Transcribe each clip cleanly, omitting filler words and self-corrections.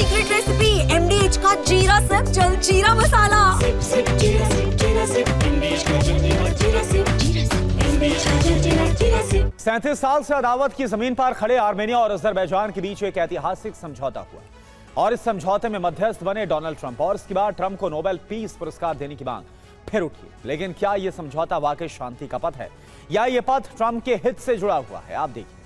Secret recipe MDH का जीरा SIP jaljeera मसाला। SIP SIP जीरा सिप MDH का जलजीरा और जीरा सिप MDH का जलजीरा जीरा सिप। 37 साल से अदावत की जमीन पर खड़े आर्मेनिया और अजरबैजान के बीच एक ऐतिहासिक समझौता हुआ और इस समझौते में मध्यस्थ बने डोनाल्ड ट्रंप और इसके बाद ट्रंप को नोबेल पीस पुरस्कार देने की मांग फिर उठी। लेकिन क्या यह समझौता वाकई शांति का पथ है या यह पथ ट्रंप के हित से जुड़ा हुआ है? आप देखिए।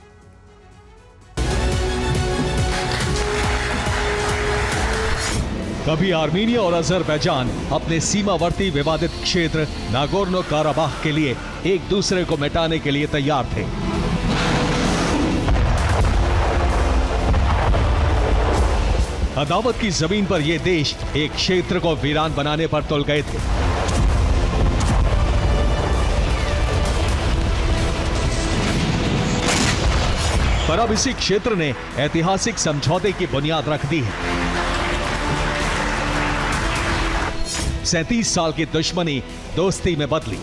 कभी आर्मेनिया और अजरबैजान अपने सीमावर्ती विवादित क्षेत्र नागोर्नो काराबाख के लिए एक दूसरे को मिटाने के लिए तैयार थे। अदावत की जमीन पर यह देश एक क्षेत्र को वीरान बनाने पर तुल गए थे। पर अब इसी क्षेत्र ने ऐतिहासिक समझौते की बुनियाद रख दी है। 37 साल की दुश्मनी दोस्ती में बदली।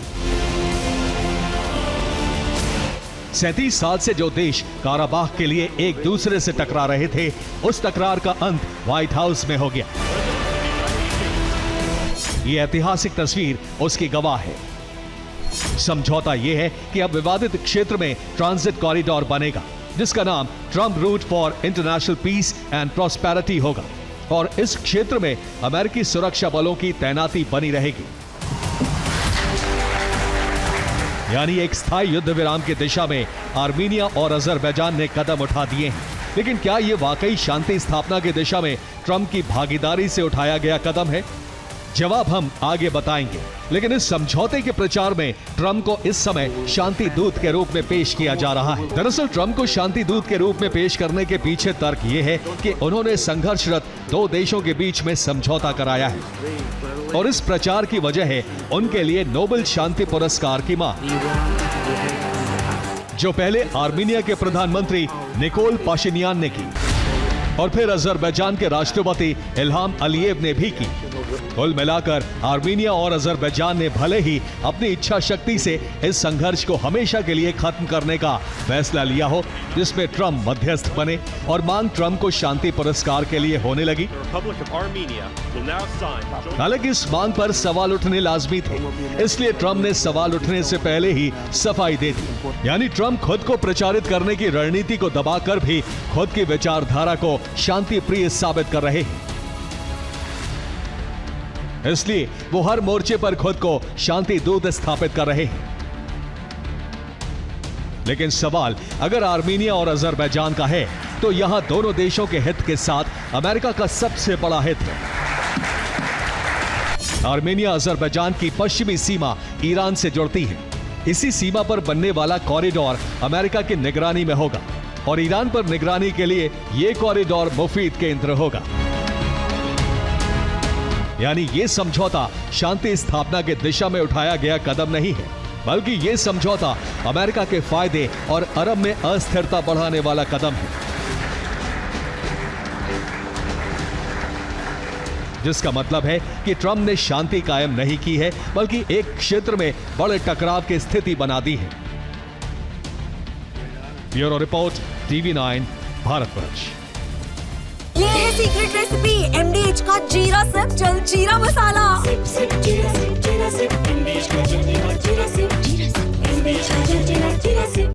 37 साल से जो देश काराबाख के लिए एक दूसरे से टकरा रहे थे, उस तकरार का अंत व्हाइट हाउस में हो गया। यह ऐतिहासिक तस्वीर उसकी गवाह है। समझौता यह है कि अब विवादित क्षेत्र में ट्रांजिट कॉरिडोर बनेगा, जिसका नाम Trump route for international peace and prosperity होगा और इस क्षेत्र में अमेरिकी सुरक्षा बलों की तैनाती बनी रहेगी। यानी एक स्थायी युद्ध विराम की दिशा में आर्मेनिया और अजरबैजान ने कदम उठा दिए हैं। लेकिन क्या यह वाकई शांति स्थापना की दिशा में ट्रंप की भागीदारी से उठाया गया कदम है? जवाब हम आगे बताएंगे। लेकिन इस समझौते के प्रचार में ट्रंप को इस समय शांति दूत के रूप में पेश किया जा रहा है। दरअसल ट्रंप को शांति दूत के रूप में पेश करने के पीछे तर्क यह है कि उन्होंने संघर्षरत दो देशों के बीच में समझौता कराया है और इस प्रचार की वजह है उनके लिए नोबेल शांति पुरस्कार की मांग, जो पहले आर्मेनिया के प्रधानमंत्री निकोल पाशिनियान ने की और फिर अजरबैजान के राष्ट्रपति इल्हाम अलीयेव ने भी की। कुल मिलाकर आर्मेनिया और अजरबैजान ने भले ही अपनी इच्छा शक्ति से इस संघर्ष को हमेशा के लिए खत्म करने का फैसला लिया हो, जिसमें ट्रंप मध्यस्थ बने और मांग ट्रंप को शांति पुरस्कार के लिए होने लगी। हालांकि इस मांग पर सवाल उठने लाजमी थे, इसलिए ट्रंप ने सवाल उठने से पहले ही सफाई दे दी। यानी ट्रंप खुद को प्रचारित करने की रणनीति को दबाकर भी खुद की विचारधारा को शांति प्रिय साबित कर रहे हैं। इसलिए वो हर मोर्चे पर खुद को शांति दूत स्थापित कर रहे हैं। लेकिन सवाल अगर आर्मेनिया और अजरबैजान का है, तो यहां दोनों देशों के हित के साथ अमेरिका का सबसे बड़ा हित है। आर्मेनिया अजरबैजान की पश्चिमी सीमा ईरान से जुड़ती है। इसी सीमा पर बनने वाला कॉरिडोर अमेरिका की निगरानी में होगा और ईरान पर निगरानी के लिए यह कॉरिडोर मुफीद केंद्र होगा। यानी यह समझौता शांति स्थापना की दिशा में उठाया गया कदम नहीं है, बल्कि यह समझौता अमेरिका के फायदे और अरब में अस्थिरता बढ़ाने वाला कदम है, जिसका मतलब है कि ट्रंप ने शांति कायम नहीं की है, बल्कि एक क्षेत्र में बड़े टकराव की स्थिति बना दी है। Bureau report, TV9 Bharatvarsh. ये है सीक्रेट रेसिपी MDH का जीरा सिप जलजीरा मसाला। सिप सिप जीरा सिप MDH का जलजीरा और जीरा सिप MDH का जलजीरा जीरा सिप।